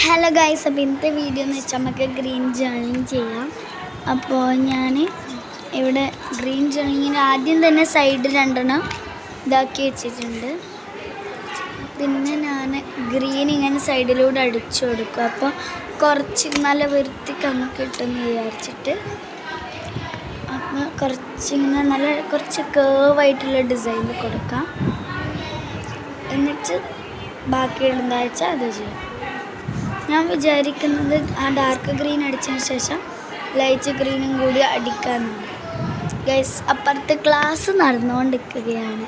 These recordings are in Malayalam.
ഹലോ ഗൈസ്, അപ്പോൾ ഇന്നത്തെ വീഡിയോ എന്ന് വെച്ചാൽ നമുക്ക് ഗ്രീൻ ജേർണിങ് ചെയ്യാം. അപ്പോൾ ഞാൻ ഇവിടെ ഗ്രീൻ ജേർണിങ്ങിന് ആദ്യം തന്നെ സൈഡ് രണ്ടെണ്ണം ഇതാക്കി വെച്ചിട്ടുണ്ട്. പിന്നെ ഞാൻ ഗ്രീൻ ഇങ്ങനെ സൈഡിലൂടെ അടിച്ചു കൊടുക്കും. അപ്പോൾ കുറച്ച് നല്ല വൃത്തിക്ക് നമുക്ക് കിട്ടുമെന്ന് വിചാരിച്ചിട്ട് അപ്പോൾ കുറച്ചിങ്ങനെ കുറച്ച് കേവായിട്ടുള്ള ഡിസൈനിൽ കൊടുക്കാം. എന്നിട്ട് ബാക്കിയുള്ള വെച്ചാൽ അത് ചെയ്യാം. ഞാൻ വിചാരിക്കുന്നത് ആ ഡാർക്ക് ഗ്രീൻ അടിച്ചതിന് ശേഷം ലൈറ്റ് ഗ്രീനും കൂടി അടിക്കാമെന്നാണ്. ഗൈസ്, അപ്പുറത്ത് ക്ലാസ് നടന്നുകൊണ്ടിരിക്കുകയാണ്,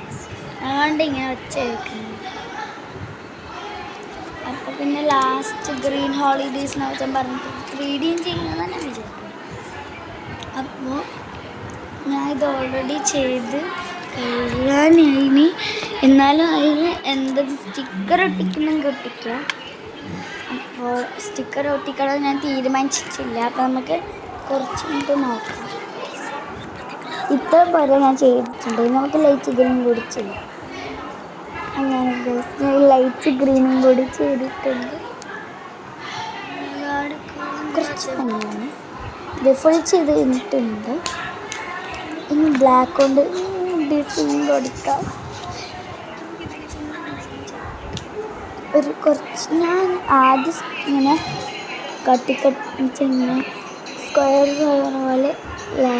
അതുകൊണ്ട് ഇങ്ങനെ വെച്ച് വെക്കുന്നത്. അപ്പോൾ പിന്നെ ലാസ്റ്റ് ഗ്രീൻ ഹോളിഡേയ്സ് എന്ന് പറഞ്ഞിട്ട് റീഡിങ് ചെയ്യുന്നതാണ് ഞാൻ വിചാരിക്കുന്നത്. അപ്പോൾ ഞാൻ ഇത് ഓൾറെഡി ചെയ്ത് കഴിയാനായി. എന്നാലും അതിന് എന്തൊരു സ്റ്റിക്കർ ഒട്ടിക്കണം ഒട്ടിക്കാം. അപ്പോൾ സ്റ്റിക്കർ ഒട്ടിക്കണം ഞാൻ തീരുമാനിച്ചിട്ടില്ല. അപ്പോൾ നമുക്ക് കുറച്ച് മിനിറ്റ് നോക്കാം. ഇത്ര പോലെ ഞാൻ ചെയ്തിട്ടുണ്ട്. നമുക്ക് ലൈറ്റ് ഗ്രീൻ കൂടി ചെയ്യാം. അങ്ങനെ ഞാൻ ലൈറ്റ് ഗ്രീനും കൂടി ചെയ്തിട്ടുണ്ട്. കുറച്ച് പണിയാണ്. ഇത് ഫുൾ ചെയ്ത് കഴിഞ്ഞിട്ടുണ്ട്. ഇനി ബ്ലാക്ക് കൊണ്ട് ഡിസൈൻ കൊടുക്കാം. കുറച്ച് ഞാൻ ആദ്യം ഇങ്ങനെ ഇങ്ങനെ സ്ക്വയർ പോലെ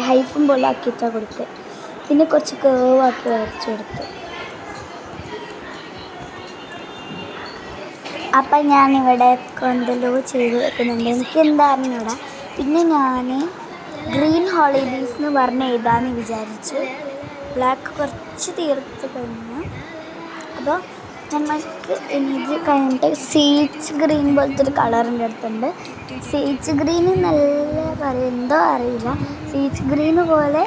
ഹൈഫും പോലെ ആക്കിയിട്ടാണ് കൊടുത്തത്. പിന്നെ കുറച്ച് കേവാക്കി വരച്ചു കൊടുത്തു. അപ്പം ഞാനിവിടെ എന്തെല്ലോ ചെയ്ത് വെക്കുന്നുണ്ട്. എനിക്ക് എന്താ അറിഞ്ഞൂടാ. പിന്നെ ഞാൻ ഗ്രീൻ ഹോളിഡേയ്സ് എന്ന് പറഞ്ഞ് എഴുതാമെന്ന് വിചാരിച്ചു. ബ്ലാക്ക് കുറച്ച് തീർത്ത് കഴിഞ്ഞു. അപ്പോൾ നമുക്ക് ഇനി ഇത് കഴിഞ്ഞിട്ട് സീച്ച് ഗ്രീൻ പോലത്തെ ഒരു കളറിൻ്റെ അടുത്തുണ്ട്. സീച്ച് ഗ്രീന് നല്ല എന്തോ അറിയില്ല. സീച്ച് ഗ്രീന് പോലെ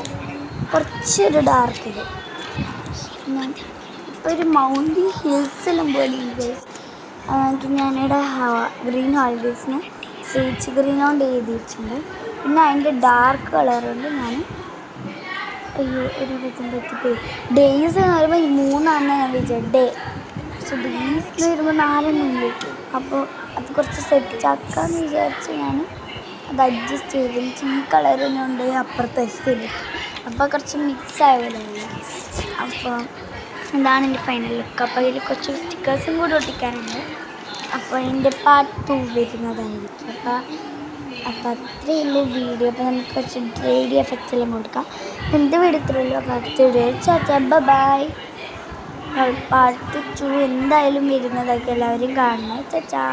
കുറച്ചൊരു ഡാർക്കിൽ ഞാൻ ഇപ്പോൾ ഒരു മൗണ്ടി ഹിൽസിലും പോലെ ഉണ്ട്. ഞാനിവിടെ ഗ്രീൻ ഹോളിഡേയ്സിന് സീച്ച് ഗ്രീൻ കൊണ്ട് എഴുതിയിട്ടുണ്ട്. പിന്നെ അതിൻ്റെ ഡാർക്ക് കളറുണ്ട്. ഞാൻ ഒരു വിധം പറ്റിപ്പോയി. ഡേയ്സ് എന്ന് പറയുമ്പോൾ 3 ഞാൻ വിചാരിച്ചു ഡേ. പക്ഷെ ഡേയ്സ് വരുമ്പോൾ 4 അപ്പോൾ അത് കുറച്ച് സെറ്റാക്കാമെന്ന് വിചാരിച്ച് ഞാൻ അത് അഡ്ജസ്റ്റ് ചെയ്ത് ഈ കളറിനുണ്ട് അപ്പുറത്തെ സ്ഥിരം. അപ്പോൾ കുറച്ച് മിക്സ് ആയതല്ലേ. അപ്പോൾ ഇതാണ് എൻ്റെ ഫൈനൽ ലുക്ക്. അപ്പോൾ അതിൽ കുറച്ച് സ്റ്റിക്കേഴ്സും കൂടി ഒട്ടിക്കാനുണ്ട്. അപ്പോൾ അതിൻ്റെ പാർട്ട് 2 വരുന്നതായിരിക്കും. അപ്പോൾ അത്രയുള്ളൂ വീഡിയോ. അപ്പോൾ നമുക്ക് കുറച്ച് 3D എഫക്റ്റെല്ലാം കൊടുക്കാം. എന്ത് വീഡിയോ ഇത്രയുള്ളൂ. അപ്പോൾ അടുത്ത വീഡിയോ ചാച്ചാ ബൈ. പാർട്ട് 2 എന്തായാലും വരുന്നതൊക്കെ എല്ലാവരും കാണണം. ചാച്ചാ.